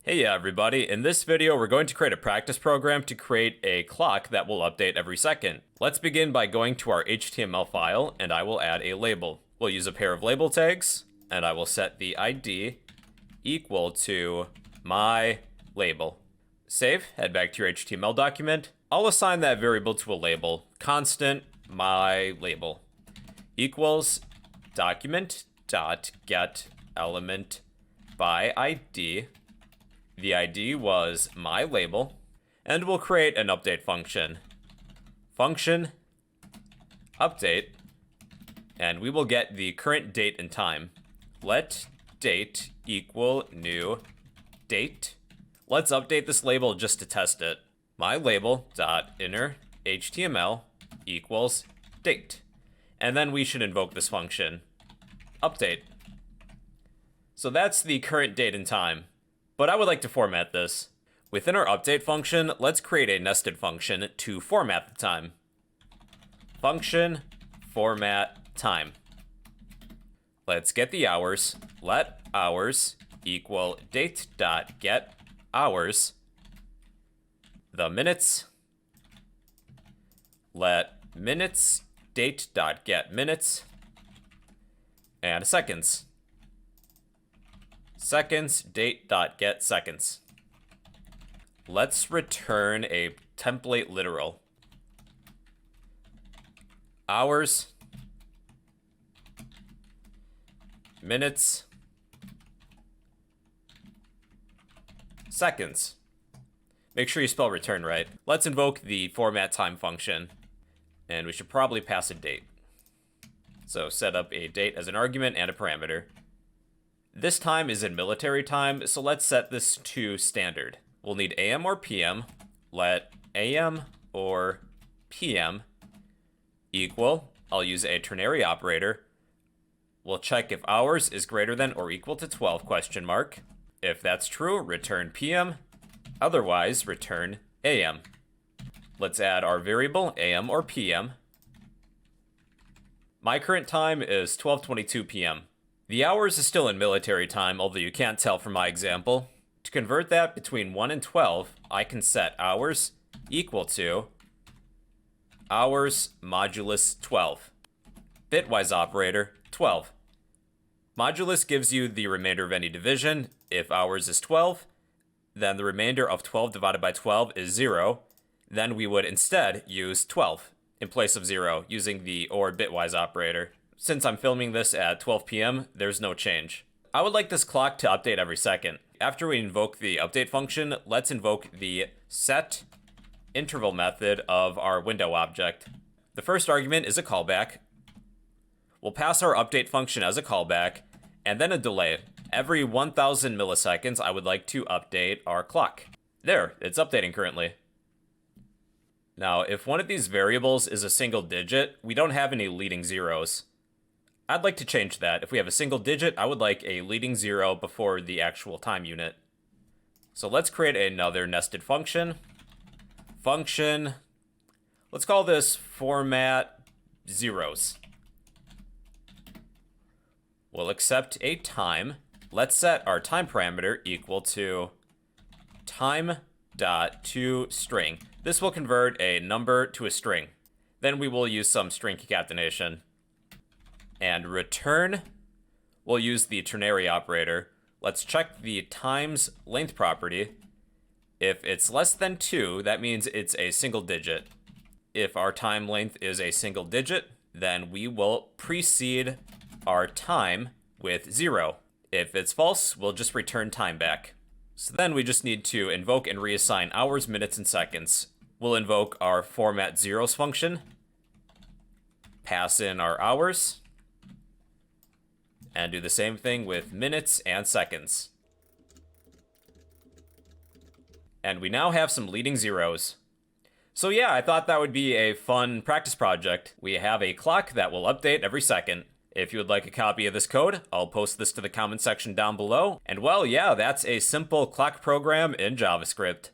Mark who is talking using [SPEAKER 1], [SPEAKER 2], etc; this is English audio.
[SPEAKER 1] Hey everybody, in this video we're going to create a practice program to create a clock that will update every second. Let's begin by going to our HTML file and I will add a label. We'll use a pair of label tags and I will set the ID equal to my label. Save, head back to your HTML document. I'll assign that variable to a label, constant my label equals document.get element by ID. The ID was my label, and we'll create an update function. Function update, and we will get the current date and time. Let date equal new date. Let's update this label just to test it. My label dot inner HTML equals date, and then we should invoke this function update. So that's the current date and time. But I would like to format this. Within our update function, let's create a nested function to format the time. Function format time. Let's get the hours. Let hours equal date.get hours. The minutes. Let minutes date.get minutes. And seconds. Seconds date.get seconds. Let's return a template literal. Hours, minutes, seconds. Make sure you spell return right. Let's invoke the format time function, and we should probably pass a date. So set up a date as an argument and a parameter. This time is in military time, so let's set this to standard. We'll need AM or PM. Let AM or PM equal, I'll use a ternary operator. We'll check if hours is greater than or equal to 12 question mark. If that's true, return PM. Otherwise, return AM. Let's add our variable AM or PM. My current time is 12:22 PM. The hours is still in military time, although you can't tell from my example. To convert that between 1 and 12, I can set hours equal to hours modulus 12. Bitwise operator, 12. Modulus gives you the remainder of any division. If hours is 12, then the remainder of 12 divided by 12 is 0. Then we would instead use 12 in place of 0 using the OR bitwise operator. Since I'm filming this at 12 p.m., there's no change. I would like this clock to update every second. After we invoke the update function, let's invoke the set interval method of our window object. The first argument is a callback. We'll pass our update function as a callback, and then a delay. Every 1,000 milliseconds, I would like to update our clock. There, it's updating currently. Now, if one of these variables is a single digit, we don't have any leading zeros. I'd like to change that. If we have a single digit, I would like a leading 0 before the actual time unit. So let's create another nested function. Function, let's call this format zeros. We'll accept a time. Let's set our time parameter equal to time.toString. This will convert a number to a string. Then we will use some string concatenation. And return, we'll use the ternary operator. Let's check the times length property. If it's less than 2, that means it's a single digit. If our time length is a single digit, then we will precede our time with 0. If it's false, we'll just return time back. So then we just need to invoke and reassign hours, minutes, and seconds. We'll invoke our format zeros function, pass in our hours, and do the same thing with minutes and seconds. And we now have some leading zeros. So yeah, I thought that would be a fun practice project. We have a clock that will update every second. If you would like a copy of this code, I'll post this to the comment section down below. And well, yeah, that's a simple clock program in JavaScript.